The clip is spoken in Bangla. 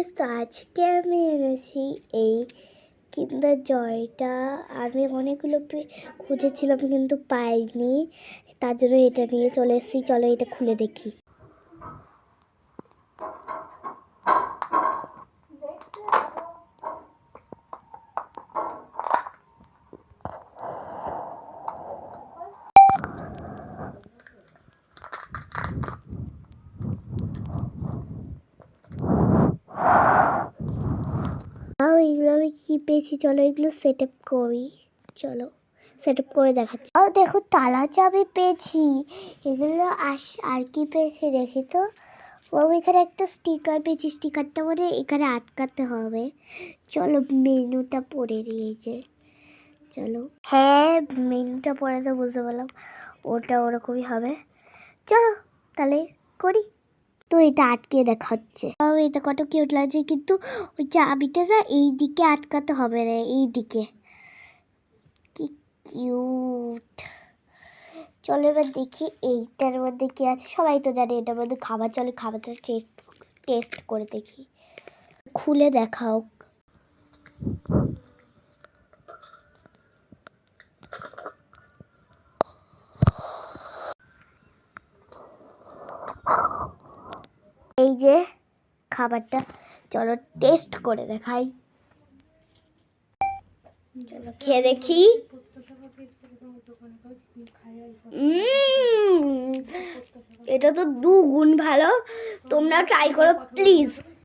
গাইস, তো আজকে আমি এনেছি এই কিন্ডার জয়টা। আমি অনেকগুলো খুঁজেছিলাম কিন্তু পাইনি, তার জন্য এটা নিয়ে চলে এসেছি। চলো এটা খুলে দেখি। এইগুলো আমি কি পেয়েছি, চলো এগুলো সেট আপ করি। চলো সেট আপ করে দেখাচ্ছি। দেখো তালা চাবি পেয়েছি। এগুলো আর কি পেয়েছি দেখি তো। এখানে একটা স্টিকার পেয়েছি, স্টিকারটা মানে এখানে আটকাতে হবে। চলো মেনুটা পড়ে দিয়েছে। চলো, হ্যাঁ মেনুটা পড়ে তো বুঝতে পারলাম ওটা ওরকমই হবে। চলো তাহলে করি। তো এটা আটকে দেখাচ্ছে। এটা কত কিউট লাগছে, কিন্তু ওই চাবিটা না এই দিকে আটকাতে হবে না, এই দিকে। কি কিউট। চলো এবার দেখি এইটার মধ্যে কি আছে। সবাই তো জানে এটার মধ্যে খাবার, চলে খাবারটা টেস্ট করে দেখি। খুলে দেখাও। এই যে খাবারটা, চলো টেস্ট করে দেখাই। চলো খেয়ে দেখি। এটা তো 2 গুণ ভালো। তোমরা ট্রাই করো প্লিজ।